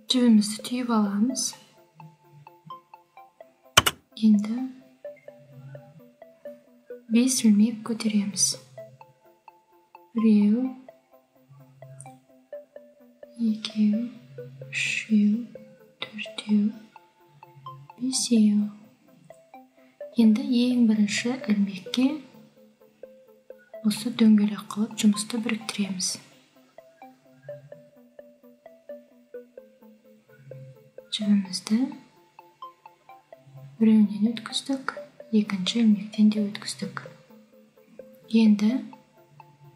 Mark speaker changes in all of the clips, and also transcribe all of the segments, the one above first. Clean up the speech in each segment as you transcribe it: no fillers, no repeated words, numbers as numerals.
Speaker 1: Жібімізді түйіп аламыз. Енді 5 ілмек көтереміз. 1, 2, 3, 4, 5. Енді ең бірінші ілмекке осы дөңгелек қылып жұмысты біріктіреміз. Жібімізді біреуінен өткіздік, екінші ілмектен де өткіздік. Енді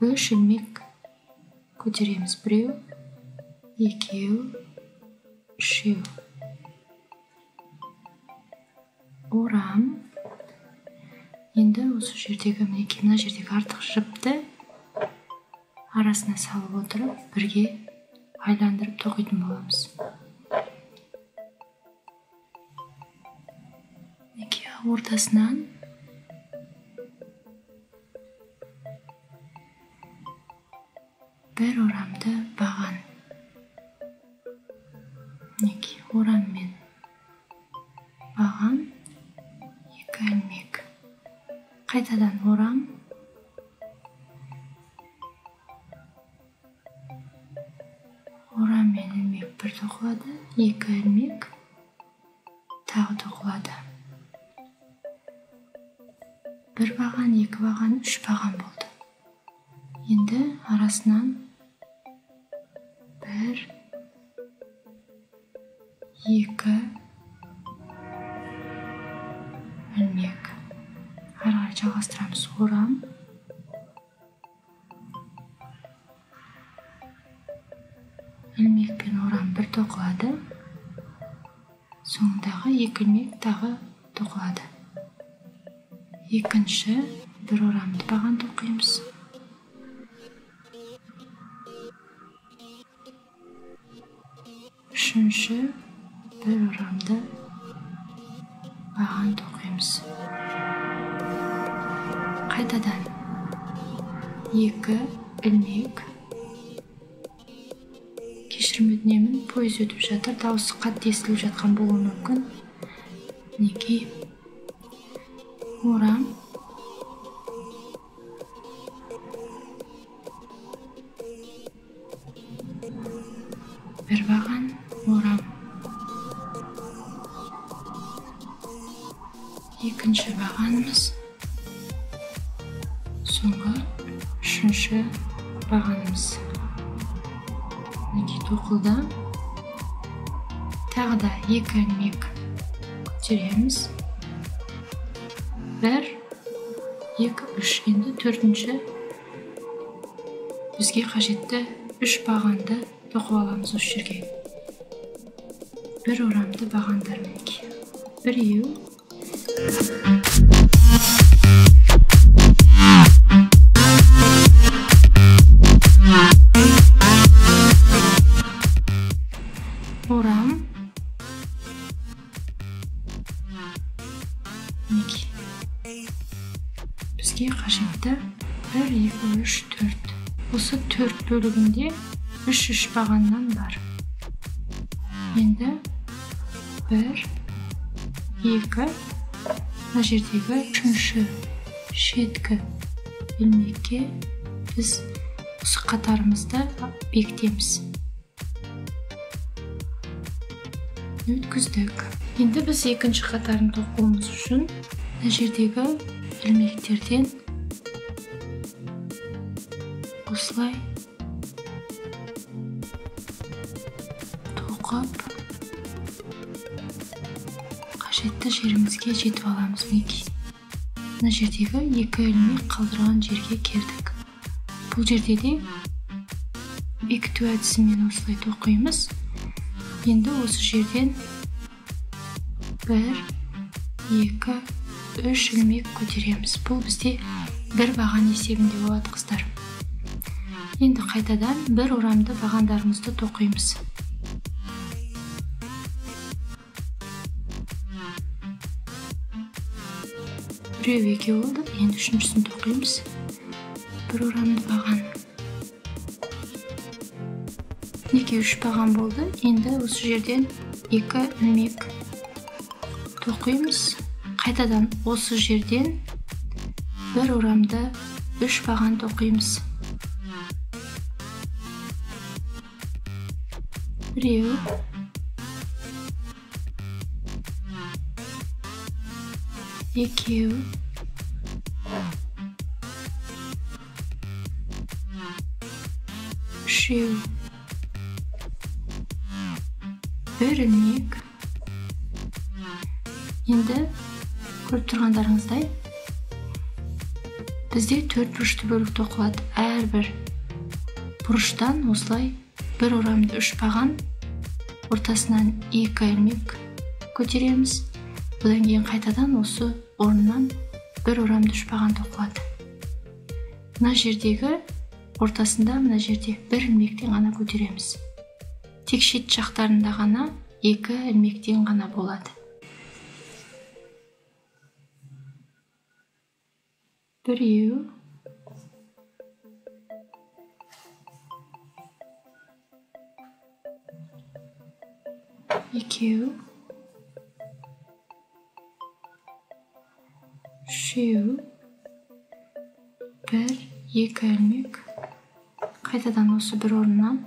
Speaker 1: 3 ілмек көтереміз. 1, 2, 3. Орам. Енді осы жердегі, мына жердегі артық жіпті арасына салып отырып, бірге айландырып тоқитын боламыз. Ортасынан бір орамды баған. Орам мен баған 2 ілмек. Қайтадан орам. Орам мен ілмек бір тоқылады, 2 ілмек тағы тоқылады. 1 баған, 2 баған, 3 баған болды. Енді арасынан 1, 2 ілмек. Қарай жалғастырамыз. Орам. Ілмек пен орам бір тоқылады. Соңындағы 2 ілмек тағы тоқылады. Екінші бір орамды баған тоқимыз. Үшінші бір орамды баған тоқимыз. Қайтадан 2 ілмек. Кешірім өтінемін, пойыз өтіп жатыр, дауысы қатты естіліп жатқан болуы мүмкін. Мінекей. Орам. Бір баған, орам. Екінші бағанымыз. Соңғы үшінші бағанымыз. Мінекей тоқылды. Тағы да 2 ілмек көтереміз. 1, 2, 3. Енді төртінші бізге қажетті 3 бағанды тоқып аламыз осы жерге. Бір орамды бағандар мінекей. 1. Орам. Мінекей. Бізге қажетті 1, 2, 3, 4. Осы 4 бөлігінде 3 бағаннан бар. Енді 1, 2, мына жердегі 3-ші шеткі ілмекке біз осы қатарымызды бекітеміз. Өткіздік. Енді біз екінші қатарын тоқуымыз үшін мына жердегі ілмектерден осылай тоқып қажетті жерімізге жетіп аламыз. Мінекей. Мына жердегі 2 ілмек қалдырған жерге келдік. Бұл жерде де бекіту әдісімен осылай тоқимыз. Енді осы жерден 1, 2, 3 ілмек көтереміз. Бұл бізде бір баған есебінде болады, қыздар. Енді қайтадан бір орамды бағандарымызды тоқимыз. Біреу екеу болды. Енді үшіншісін тоқимыз. Бір орамды баған. 2-3 баған болды. Енді осы жерден 2 ілмек тоқимыз. Қайтадан осы жерден бір орамды 3 баған тоқимыз. Біреу, екеу, үшеу, бір ілмек. Енді көріп тұрғандарыңыздай бізде 4 бұрышты бөлік тоқылады. Әрбір бұрыштан осылай бір орамды 3 баған, ортасынан 2 ілмек көтереміз. Бұдан кейін қайтадан осы орнынан бір орамды 3 баған тоқылады. Мына жердегі ортасында, мына жерде бір ілмектен ғана көтереміз. Тек шет жақтарында ғана 2 ілмектен ғана болады. Біреу, екеу, үшеу, бір, 2 ілмек. Қайтадан осы бір орыннан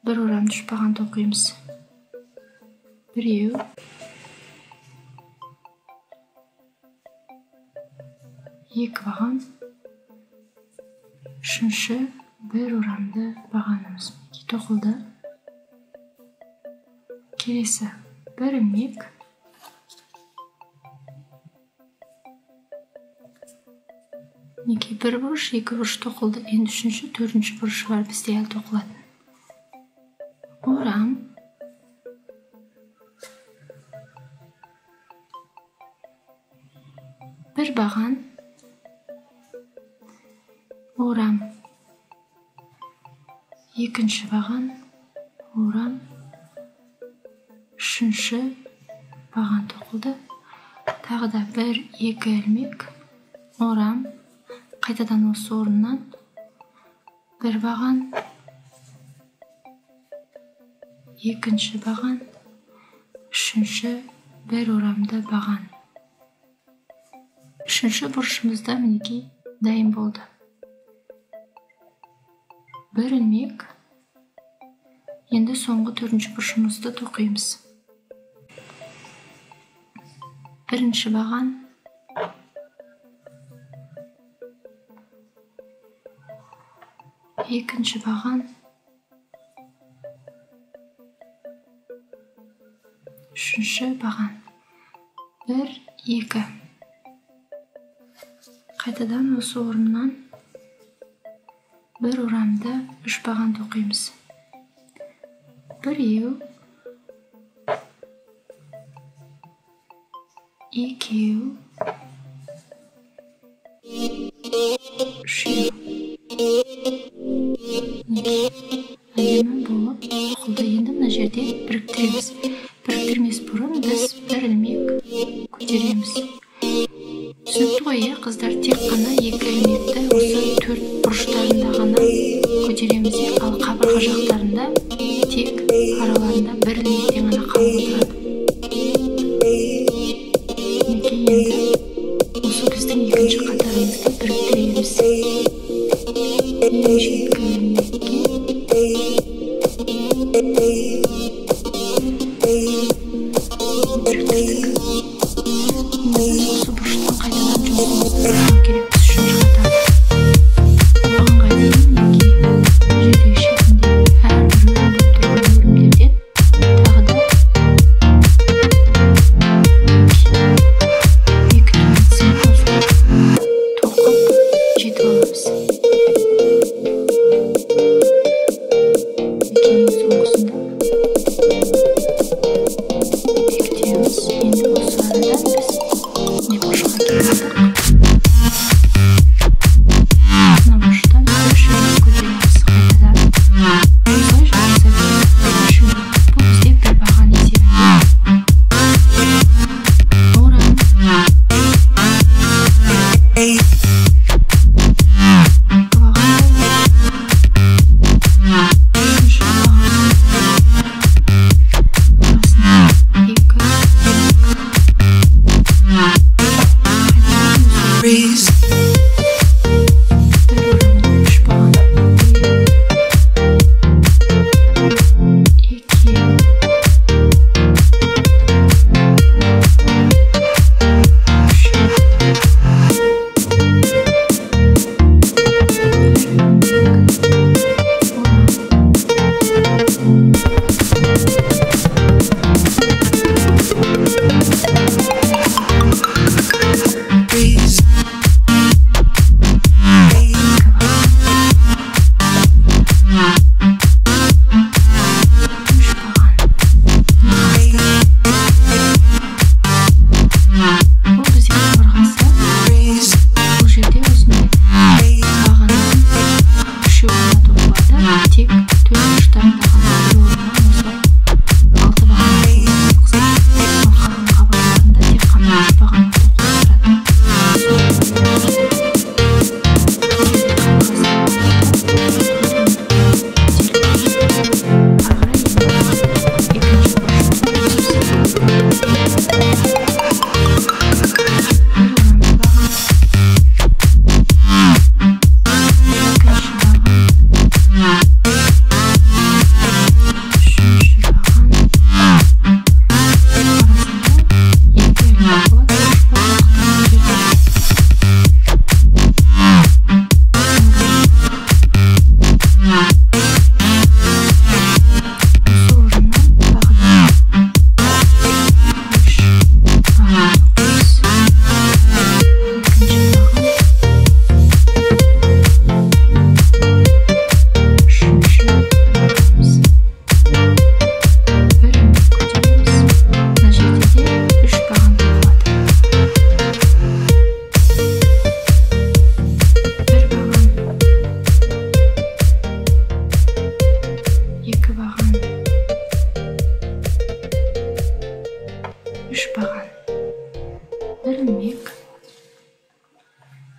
Speaker 1: бір орамды 3 баған тоқимыз. Біреу, екі баған, үшінші бір орамды бағанымыз тоқылды. Келесі бір ілмек. Неке бір бұрыш, 2 бұрыш тоқылды. Енді үшінші, 4-ші бұрышы бар бізде әлі тоқылатын. Орам. Бір баған. Орам. Екінші баған. Орам. Үшінші баған тоқылды. Тағы да 1-2 ілмек. Орам. Қайтадан осы орыннан бір баған, екінші баған, үшінші бір орамды баған. Үшінші бұрышымызда мінекей дайын болды. Бір ілмек. Енді соңғы 4-ші бұрышымызды тоқимыз. Бірінші баған, екінші баған, үшінші баған, 1-2. Қайтадан осы орыннан бір орамды 3 баған тоқимыз. Біреу, екеу, үшеу. Әдемі болып тоқылды. Енді мына жерде біріктіреміз. Біріктірмес бұрын біз бір ілмек көтереміз. Түсінікті ғой, қыздар, тек қана 2 ілмекті осы 4 бұрыштарында ғана көтереміз. Ал қабырға жақтарында тек араларында бір ілмектен ғана қалып отырады. Енді осы біздің екінші қатарымызды біріктіреміз.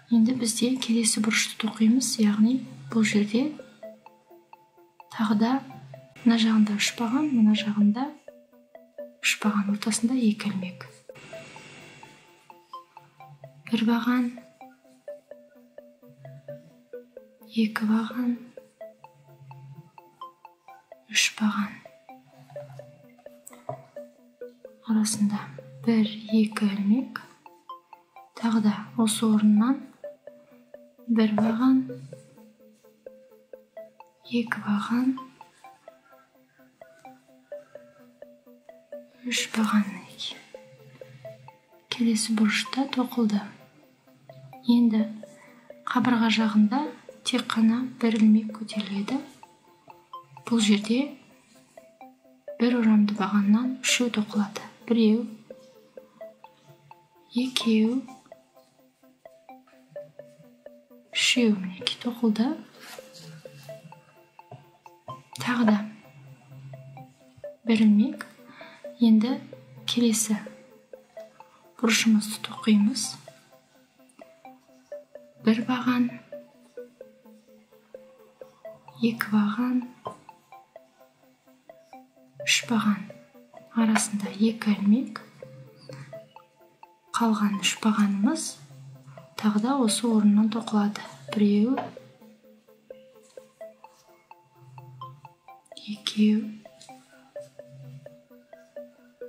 Speaker 1: Енді бізде келесі бұрышты тоқимыз, яғни бұл жерде тағы да мына жағында 3 баған, мына жағында 3 баған, ортасында 2 ілмек. 1 баған, 2 баған, 3 баған. Арасында 1-2 ілмек. Тағы да осы орыннан 1 баған, 2 баған, 3 баған. Келесі бұрышта тоқылды. Енді қабырға жағында тек қана 1 ілмек көтеріледі. Бұл жерде 1 орамды бағаннан 3 тоқылады. 1, 2, 3 мінекей тоқылды. Тағы да 1 ілмек. Енді келесі бұрышымызды тоқимыз. 1 баған, 2 баған, 3 баған. Арасында 2 ілмек. Қалған 3 бағанымыз тағы да осы орыннан тоқылады. 1, 2,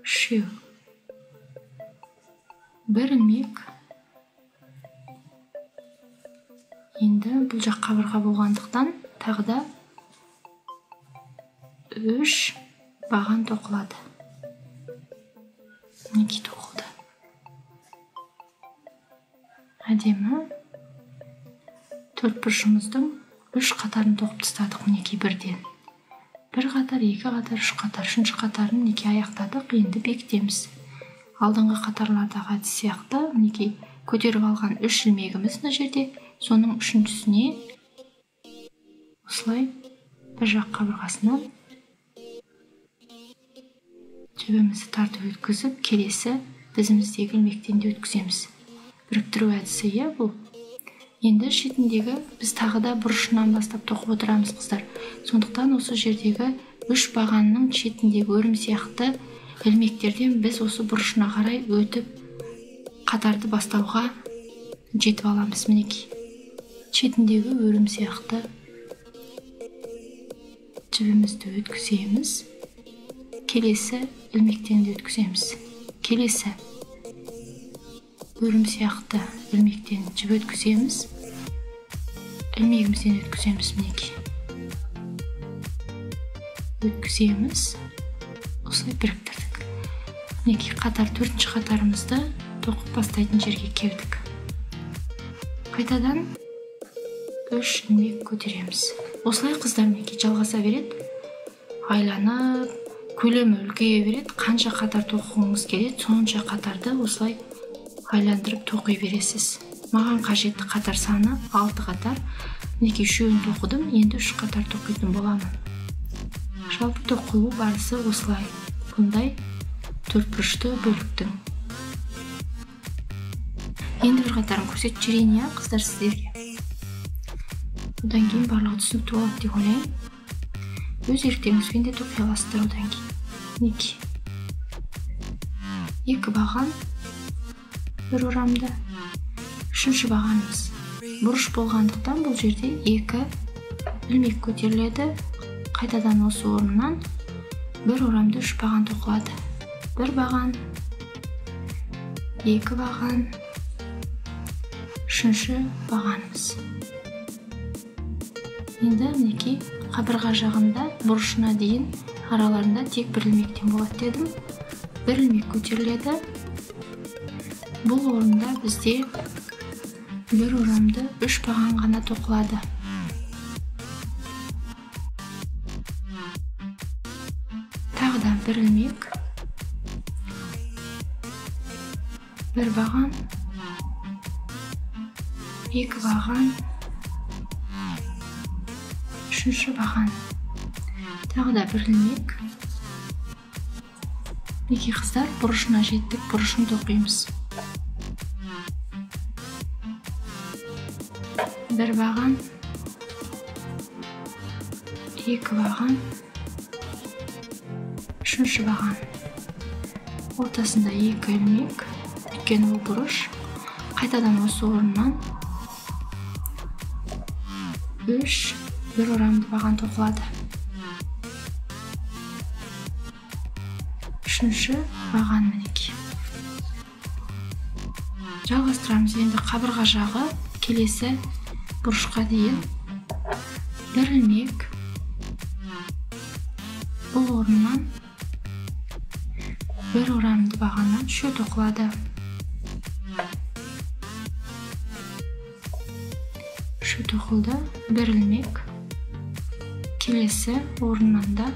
Speaker 1: 3. 1 ілмек. Енді бұл жақ қабырға болғандықтан тағы да 3 баған тоқылады. Мінекей тоқылды. Әдемі 4 бұрышымыздың 3 қатарын тоқып тастадық. Мінекей бірден 1 қатар, 2 қатар, 3 қатар, 3-ші қатарын мінекей аяқтадық. Енді бекітеміз. Алдыңғы қатарлардағы әдіс сияқты мінекей көтеріп алған 3 ілмегіміз мына жерде. Соның 3-шісіне осылай бір жақ қабырғасынан төбемізді тартып өткізіп, келесі бізіміздегі ілмектен де өткіземіз. Біріктіру әдісі бұл. Енді шетіндегі біз тағы да бұрышынан бастап тоқып отырамыз, қыздар. Сондықтан осы жердегі 3 бағанның шетіндегі өрім сияқты ілмектерден біз осы бұрышына қарай өтіп, қатарды бастауға жетіп аламыз. Мінекей шетіндегі өрім сияқты жібімізді өткіземіз. Келесі ілмектен де өткіземіз. Келесі өрім сияқты ілмектен жіп өткіземіз. Ілмегімізден өткіземіз. Мінекей өткіземіз. Осылай біріктірдік. Мінекей қатар, төртінші қатарымызды тоқып бастайтын жерге келдік. Қайтадан 3 ілмек көтереміз. Осылай қыздар мінекей жалғаса береді. Айланып, көлемі үлкейе береді. Қанша қатар тоқығыңыз келеді, сонша қатарды осылай айландырып тоқи бересіз. Маған қажетті қатар саны 6 қатар. Мінекей 3-ін тоқыдым, енді 3 қатар тоқитын боламын. Жалпы тоқылу барысы осылай. Бұндай төртбұрышты бөліктің. Енді бір қатарын көрсетіп жіберейін, қыздар, сіздерге. Одан кейін барлығы түсінікті болады деп ойлаймын. Өз еріктеріңізбен де тоқи аласыздар одан кейін. Мінекей 2 баған, 1 орамды. 3-ші бағанымыз бұрыш болғандықтан бұл жерде 2 ілмек көтеріледі. Қайтадан осы орыннан 1 орамды 3 баған тоқылады. 1 баған, 2 баған, 3-ші бағанымыз. Енді мінекей қабырға жағында бұрышына дейін араларында тек 1 ілмектен болады дедім. 1 ілмек көтеріледі. Бұл орында бізде 1 орамды 3 баған ғана тоқылады. Тағыдан 1 ілмек, 1 баған, 2 баған, 3-ші баған. Тағыда 1 ілмек. Мінекей қыздар, бұрышына жеттік, бұрышын тоқимыз. 1 баған, 2 баған, 3-ші баған. Ортасында 2 ілмек, өйткені ол бұрыш. Қайтадан осы орыннан 3 1 орамды баған тоқылады. 3-ші баған мінекей. Жалғастырамыз. Енді қабырға жағы келесі бұрышқа дейін 1 ілмек. Бұл орыннан 1 орамды бағаннан 3 тоқылады. 3 тоқылды. 1 ілмек. Келесі орыннан да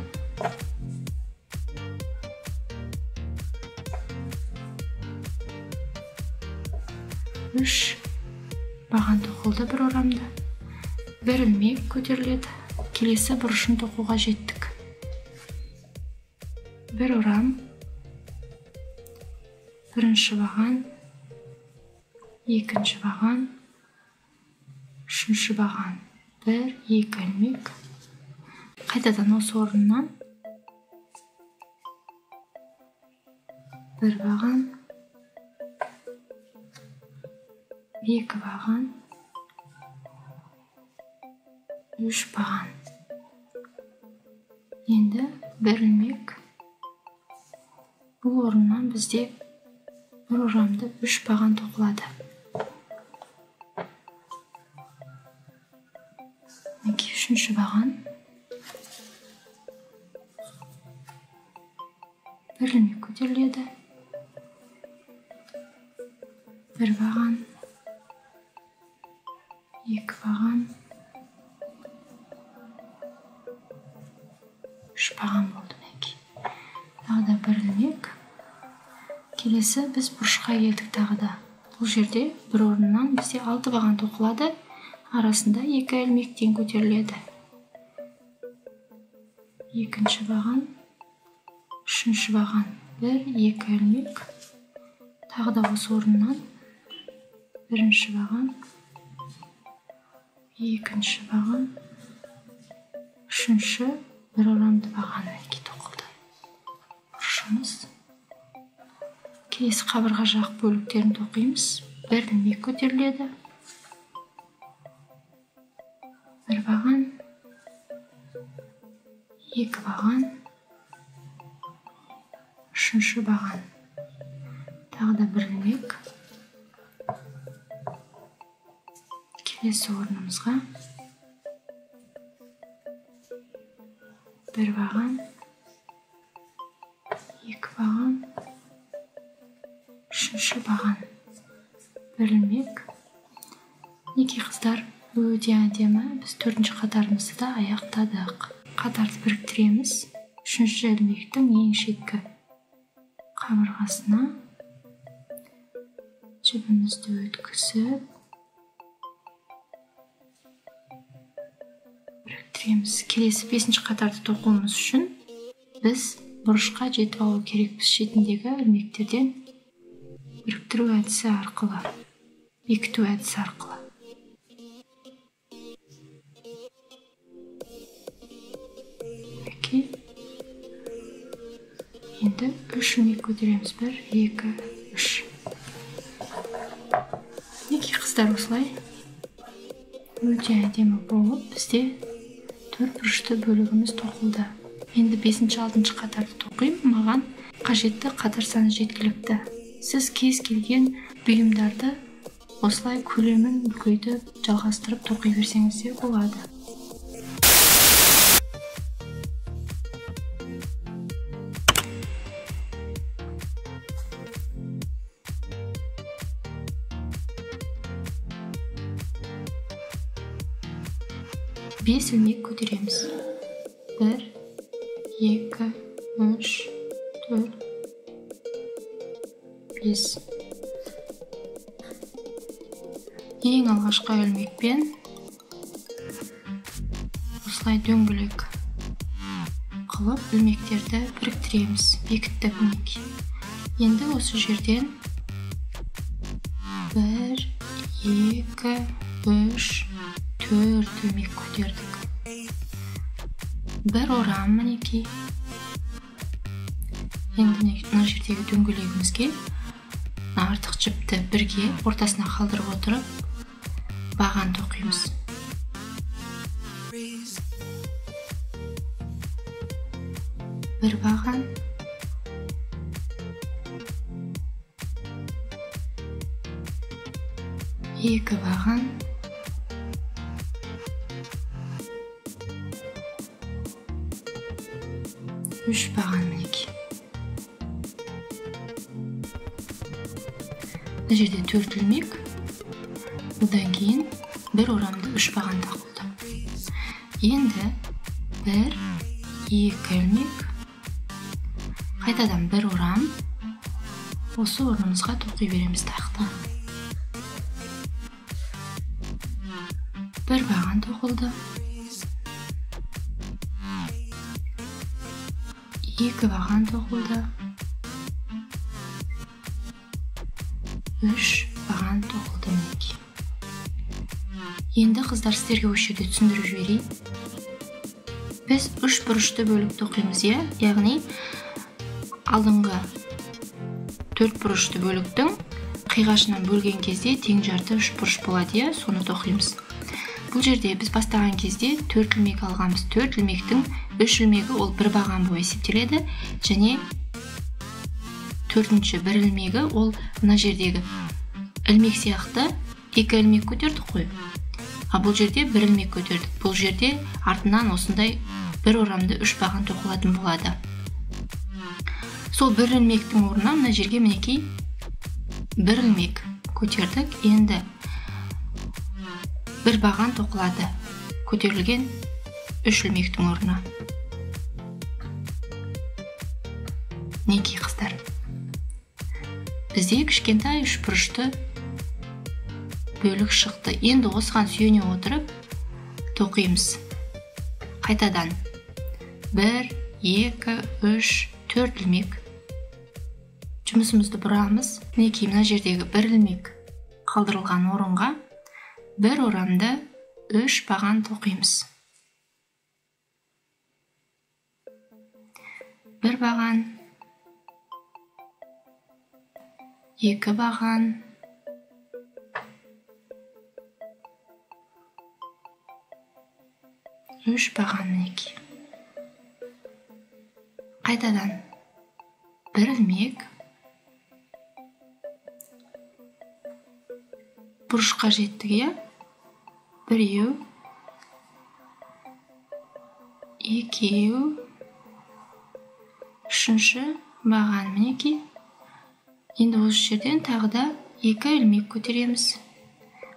Speaker 1: 3 баған тоқылды. 1 орамды. 1 ілмек көтеріледі. Келесі бұрышын тоқуға жеттік. 1 орам, 1-ші баған, 2-ші баған, 3-ші баған. 1 2 ілмек. Қайтадан осы орыннан 1 баған, 2 баған, 3 баған. Енді 1 ілмек. Бұл орыннан бізде 1 орамды 3 баған тоқылады. Мінекей 3-ші баған. 1 ілмек көтеріледі. 1 баған, 2 баған, 3 баған болды мінекей. Тағы да 1 ілмек. Келесі біз бұрышқа келдік тағы да. Бұл жерде 1 орыннан бізде 6 баған тоқылады. Арасында 2 ілмектен көтеріледі. 2-ші баған, 3-ші баған. 1 2 ілмек. Тағы да осы орыннан 1-ші баған, 2-ші баған, 3-ші 1 орамды баған мінекей тоқылды. Бұрышымыз. Келесі қабырға жақ бөліктерін тоқимыз. бір ілмек көтеріледі. Бір баған, екі баған, үшінші баған. Тағы да бір ілмек. Келесі орнымызға бір баған, екі баған, үшінші баған. Бір ілмек. Мінекей қыздар, өте әдемі. Біз төртінші қатарымызды да аяқтадық. Қатарды біріктіреміз. Үшінші ілмектің ең шеткі қабырғасына жібімізді өткізіп біріктіреміз. Келесі бесінші қатарды тоқуымыз үшін біз бұрышқа жетіп алу керекпіз. Шетіндегі ілмектерден біріктіру әдісі арқылы, бекіту әдісі арқылы. Енді 3 ілмек көтереміз. 1, 2, 3. Мінекей қыздар, осылай өте әдемі болып бізде төртбұрышты бөлігіміз тоқылды. Енді 5-6 қатарды тоқимын. Маған қажетті қатар саны жеткілікті. Сіз кез келген бұйымдарды осылай көлемін үлкейтіп жалғастырып тоқи берсеңіз де болады. Бес ілмек көтереміз. 1, 2, 3, 4, 5. Ең алғашқы ілмекпен осылай дөңгелек қылып ілмектерді біріктіреміз. Бекіттік мінекей. Енді осы жерден 1, 2, 3, 4 ілмек көтердік. Бір орам мінекей. Енді мына жердегі дөңгелегімізге артық жіпті бірге ортасына қалдырып отырып баған тоқимыз. Бір баған, екі баған, үш баған мінекей. Мына жерде 4 ілмек. Одан кейін бір орамды 3 баған тоқылды. Енді 1, 2 ілмек. Қайтадан бір орам. Осы орнымызға тоқи береміз тақта. Бір баған тоқылды. 2 баған тоқылды. 3 баған тоқылды мінекей. Енді қыздар, сіздерге осы жерде түсіндіріп жіберейін. Біз 3 бұрышты бөлік тоқимыз, яғни алдыңғы 4 бұрышты бөліктің қиғашынан бөлген кезде тең жарты 3 бұрыш болады, соны тоқимыз. Бұл жерде біз бастаған кезде 4 ілмек алғанбыз. 4 ілмектің 3 ілмегі ол бір баған болып есептеледі, және 4-ші бір ілмегі ол мына жердегі ілмек сияқты 2 ілмек көтердік қой. Бұл жерде бір ілмек көтердік. Бұл жерде артынан осындай бір орамды 3 баған тоқылатын болады. Сол бір ілмектің орнына мына жерге мінекей бір ілмек көтердік. Енді бір баған тоқылады көтерілген 3 ілмектің орнына. Мінекей қыздар, бізде кішкентай 3 бұрышты бөлік шықты. Енді осыған сүйене отырып тоқимыз. Қайтадан 1, 2, 3, 4 ілмек. Жұмысымызды бұрамыз. Мінекей мына жердегі бір ілмек қалдырылған орынға бір орамды 3 баған тоқимыз. Бір баған, 2 баған, 3 баған мінекей. Қайтадан бір ілмек, бұрышқа жеттік, біреу, екеу, үшінші баған мінекей. Енді осы жерден тағы да 2 ілмек көтереміз.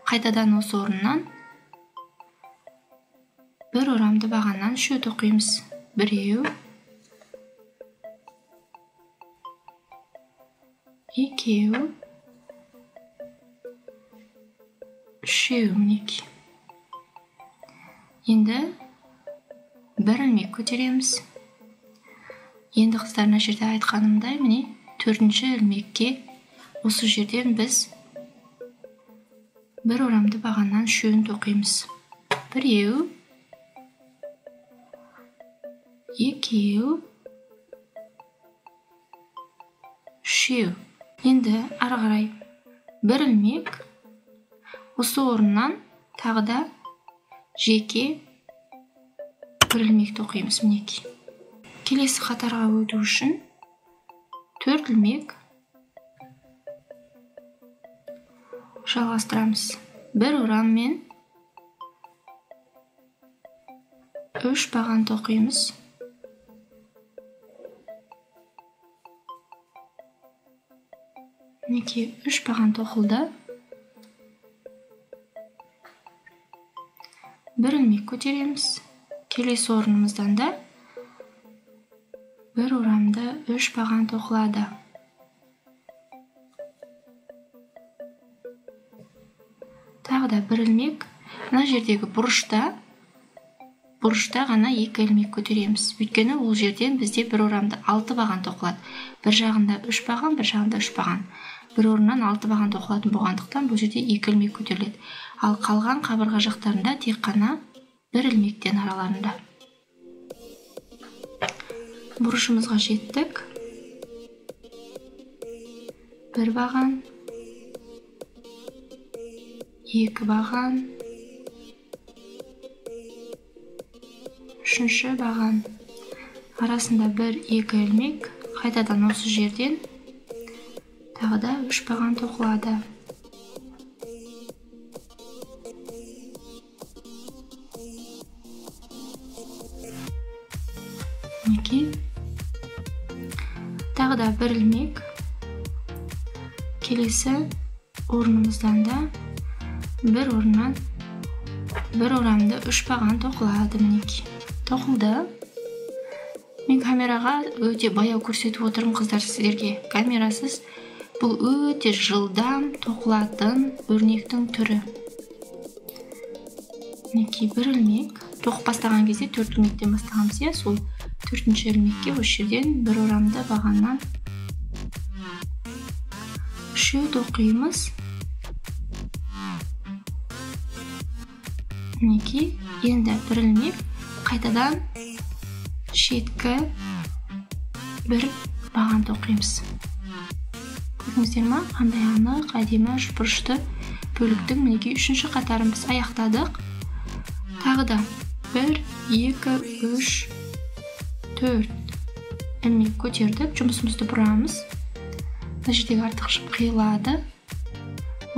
Speaker 1: Қайтадан осы орыннан бір орамды бағаннан 3 тоқимыз. Біреу, екеу, үшеу мінекей. Енді бір ілмек көтереміз. Енді қыздар мына жерде айтқанымдай, міне 4-ші ілмекке осы жерден біз бір орамды бағаннан 3-ін тоқимыз. Біреу, екеу, үшеу. Енді ары қарай бір ілмек, осы орыннан тағы да жеке бір ілмек тоқимыз мінекей. Келесі қатарға өту үшін 4 ілмек жалғастырамыз. Бір ораммен 3 баған тоқимыз. Мінекей 3 баған тоқылды. Бір ілмек көтереміз. Келесі орнымыздан да бір орамды 3 баған тоқылады. Тағы да бір ілмек. Мына жердегі бұрышта ғана 2 ілмек көтереміз. Өйткені ол жерден бізде бір орамды 6 баған тоқылады. Бір жағында 3 баған, бір жағында 3 баған. Бір орыннан 6 баған тоқылатын болғандықтан бұл жерде 2 ілмек көтеріледі. Ал қалған қабырға жақтарында тек қана бір ілмектен араларында. Бұрышымызға жеттік. Бір баған, 2 баған, үшінші баған. Арасында 1-2 ілмек. Қайтадан осы жерден тағы да 3 баған тоқылады. Тағы да бір ілмек. Келесі орнымыздан да бір орыннан бір орамды 3 баған тоқылады мінекей. Тоқылды. Мен камераға өте баяу көрсетіп отырмын қыздар сіздерге. Камерасыз бұл өте жылдам тоқылатын өрнектің түрі. Мінекей бір ілмек. Тоқып бастаған кезде 4 ілмектен бастағанбыз, сол 4-ші ілмекке осы жерден бір орамды бағаннан 3 тоқимыз. Мінекей, енді бір ілмек, қайтадан шеткі бір баған тоқимыз. Көрдіңіздер ма? Қандай анық, әдемі үшбұрышты бөліктің мінекей 3-ші қатарын біз аяқтадық. Тағы да 1, 2, 3, 4 ілмек көтердік. Жұмысымызды бұрамыз. Мына жердегі артықшым қиылады.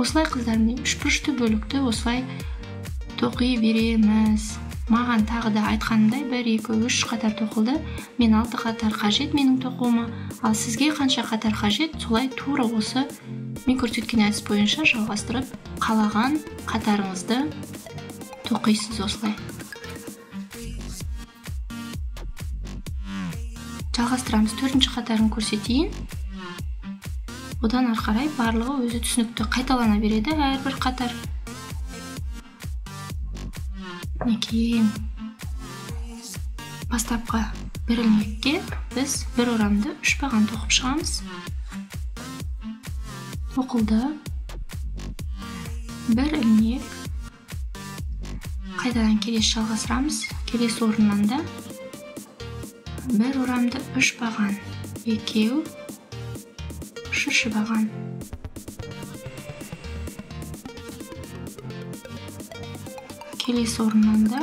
Speaker 1: Осылай қыздармен үшбұрышты бөлікті осылай тоқи береміз. Маған тағы да айтқанымдай 1, 2, 3 қатар тоқылды. Мен 6 қатар қажет менің тоқуыма. Ал сізге қанша қатар қажет, солай тура осы мен көрсеткен әдіс бойынша жалғастырып, қалаған қатарыңызды тоқисыз осылай. Жалғастырамыз. 4-ші қатарын көрсетейін. Одан ары қарай барлығы өзі түсінікті қайталана береді әрбір қатар. Мінекей, бастапқы бір ілмекке біз бір орамды 3 баған тоқып шығамыз. Тоқылды. Бір ілмек. Қайтадан келесі жалғастырамыз. Келесі орыннан да бір орамды 3 баған. 2, 3 баған. Келесі орыннан да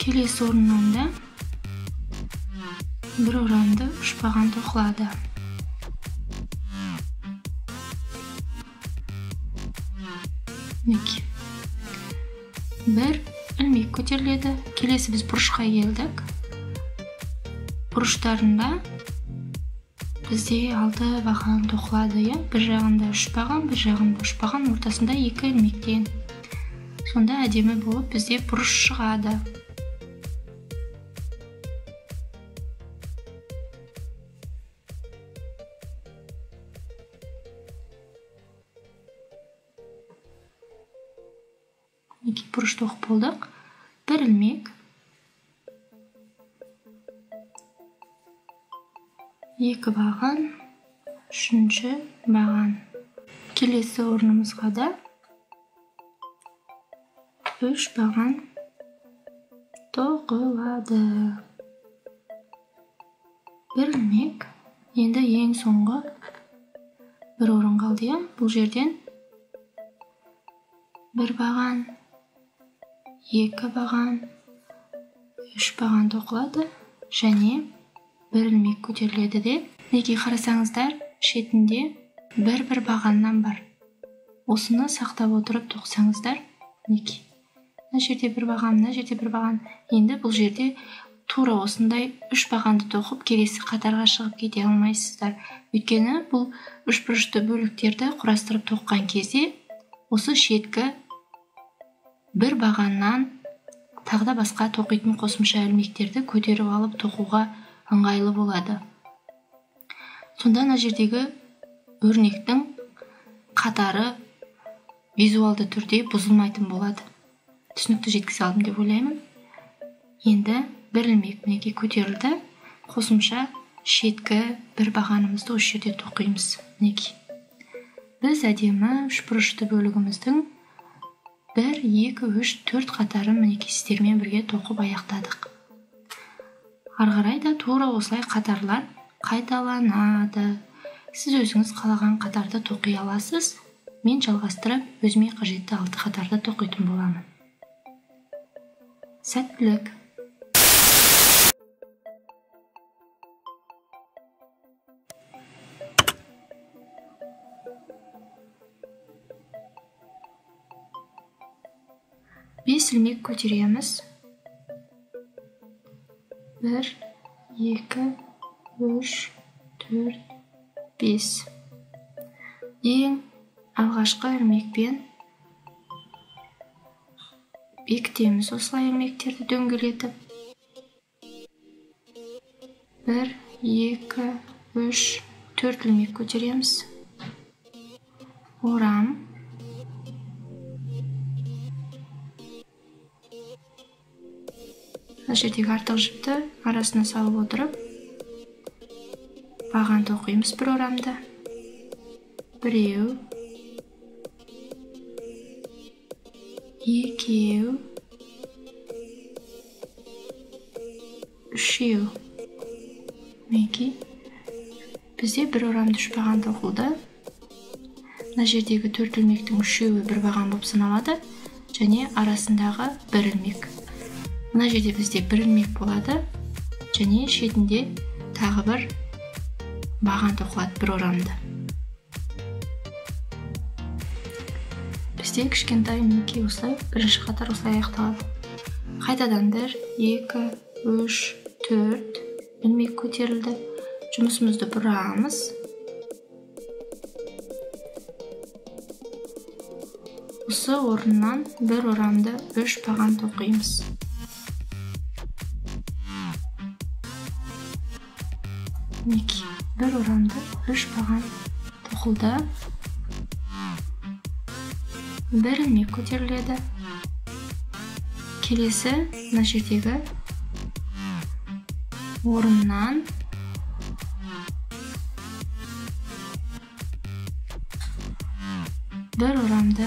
Speaker 1: Келесі орыннан да бір орамды үш баған тоқылады. Бір ілмек көтеріледі. Келесі біз бұрышқа келдік. Бұрыштарында бізде 6 баған тоқылады. Бір жағында 3 баған, бір жағында 3 баған, ортасында 2 ілмектен. Сонда әдемі болып бізде бұрыш шығады. Бұрыш тоқып болдық. Бір ілмек, 2 баған, 3-ші баған. Келесі орнымызға да 3 баған тоқылады. Бір ілмек. Енді ең соңғы бір орын қалды. Бұл жерден 1 баған, 2 баған, 3 баған тоқылады және бір ілмек көтеріледі де. Неге қарасаңыздар, шетінде бір бағаннан бар. Осыны сақтап отырып тоқсаңыздар, неге? Мына жерде 1 баған, мына жерде 1 баған. Енді бұл жерде тура осындай 3 бағанды тоқып, келесі қатарға шығып кете алмайсыздар. Өйткені бұл үш бұрышты бөліктерді құрастырып тоққан кезде осы шеткі 1 бағаннан тағы да басқа тоқитын қосымша ілмектерді көтеріп алып тоқуға ыңғайлы болады. Сонда мына жердегі өрнектің қатары визуалды түрде бұзылмайтын болады. Түсінікті жеткізе алдым деп ойлаймын. Енді бір ілмек мінекей көтерілді. Қосымша шеткі 1 бағанымызды осы жерде тоқимыз. Мінекей. Біз әдемі үш бұрышты бөлігіміздің 1, 2, 3, 4 қатарын мінекей сіздермен бірге тоқып аяқтадық. Арғарай да тура осылай қатарлар қайталанады. Сіз өзіңіз қалаған қатарды тоқи аласыз. Мен жалғастырып, өзіме қажетті 6 қатарды тоқитын боламын. Сәттілік! Бес ілмек көтереміз. 1, 2, 3, 4, 5. Ең алғашқы ілмекпен бекітеміз осылай ілмектерді дөңгелетіп. 1, 2, 3, 4 ілмек көтереміз. Орам. Мына жердегі артық жіпті арасына салып отырып, баған тоқимыз бір орамда. 1, 2, 3. Мінекей. Бізде бір орамды 3 баған тоқылды. Мына жердегі 4 ілмектің 3-еуі 1 баған болып саналады, және арасындағы 1 ілмек. Мына жерде бізде 1 ілмек болады, және шетінде тағы 1 баған тоқылады 1 орамды. Бізде кішкентай мінекей осылай бірінші қатар осылай аяқталады. Қайтадан 1, 2, 3, 4 ілмек көтерілді. Жұмысымызды бұрамыз. Осы орыннан 1 орамды 3 баған тоқимыз. Мінекей, 1 орамды 3 баған тоқылды. 1 ілмек көтеріледі. Келесі мына жердегі орыннан 1 орамды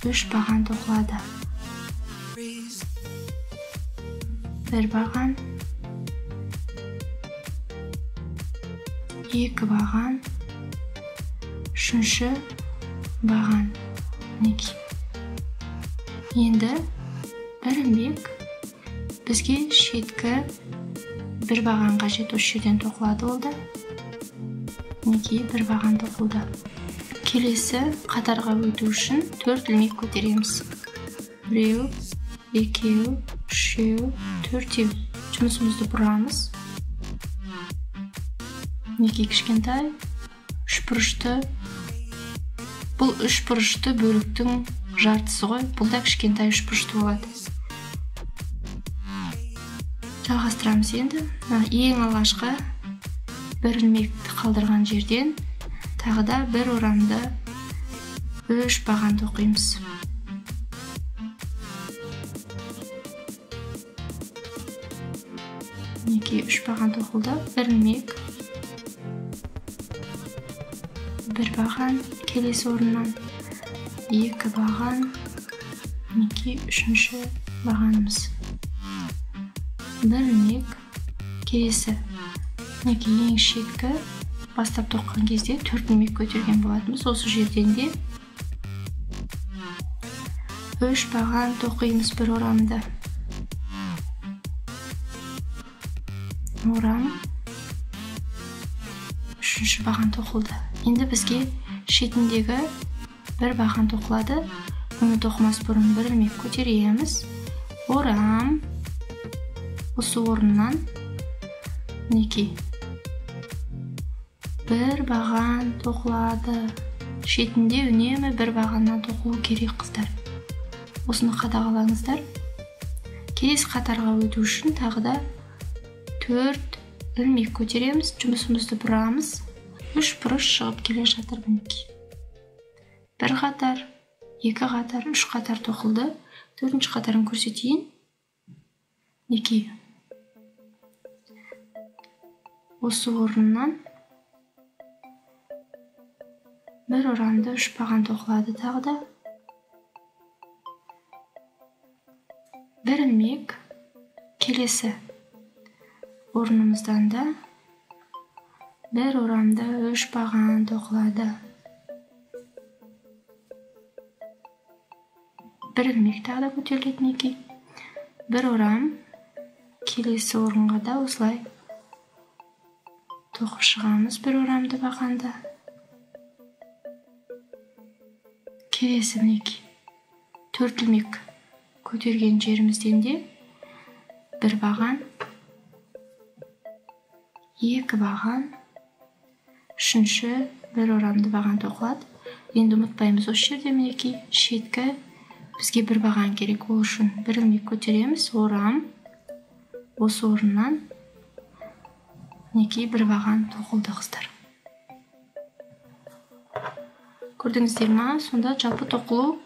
Speaker 1: 3 баған тоқылады. 1 баған, 2 баған, 3-ші баған. Мінекей. Енді 1 ілмек бізге шеткі бір баған қажет, осы жерден тоқылады ол да. Мінекей бір баған тоқылды. Келесі қатарға өту үшін 4 ілмек көтереміз. 1, 2, 3, 4. Жұмысымызды бұрамыз. Мінекей кішкентай үшбұрышты. Бұл үшбұрышты бөліктің жартысы ғой. Бұл да кішкентай үшбұрышты болады. Жалғастырамыз енді. Ең алғашқы бір ілмекті қалдырған жерден тағы да бір орамды 3 баған тоқимыз. Мінекей 3 баған тоқылды. Бір ілмек, бір баған, келесі орыннан 2 баған, мінекей 3-ші бағанымыз. Бір ілмек, келесі, мінекей ең шеткі бастап тоққан кезде 4 ілмек көтерген болатынбыз. Осы жерден де 3 баған тоқимыз бір орамды. Орам, 3-ші баған тоқылды. Енді бізге шетіндегі бір баған тоқылады. Оны тоқымас бұрын бір ілмек көтереміз. Орам, осы орыннан мінекей бір баған тоқылады. Шетінде үнемі бір бағаннан тоқылу керек қыздар. Осыны қадағалаңыздар. Келесі қатарға өту үшін тағы да 4 ілмек көтереміз. Жұмысымызды бұрамыз. 3 бұрыш шығып келе жатыр мінекей. Бір қатар, 2 қатар, 3 қатар тоқылды. 4-ші қатарын көрсетейін. Мінекей. Осы орыннан бір орамды 3 баған тоқылады тағы да. Бір ілмек, келесі орнымыздан да бір орамды 3 баған тоқылады. Бір ілмек тағы да көтеріледі мінекей. Бір орам, келесі орынға да осылай тоқып шығамыз бір орамды бағанда. Келесі мінекей 4 ілмек көтерген жерімізден де бір баған, 2 баған, 3-ші бір орамды баған тоқылады. Енді ұмытпаймыз, осы жерде мінекей шеткі бізге бір баған керек. Ол үшін бір ілмек көтереміз. Орам, осы орыннан мінекей бір баған тоқылды қыздар. Көрдіңіздер ма? Сонда жалпы тоқылу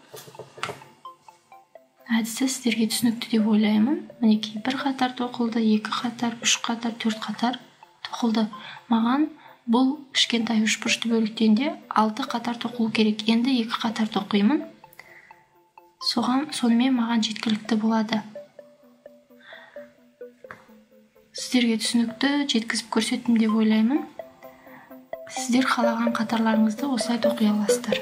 Speaker 1: әдісі сіздерге түсінікті деп ойлаймын. Мінекей бір қатар тоқылды, 2 қатар, 3 қатар, 4 қатар тоқылды. Маған бұл кішкентай үшбұрышты бөліктен де 6 қатар тоқылу керек. Енді 2 қатар тоқимын. Сонымен маған жеткілікті болады. Сіздерге түсінікті жеткізіп көрсеттім деп ойлаймын. Сіздер қалаған қатарларыңызды осылай тоқи аласыздар.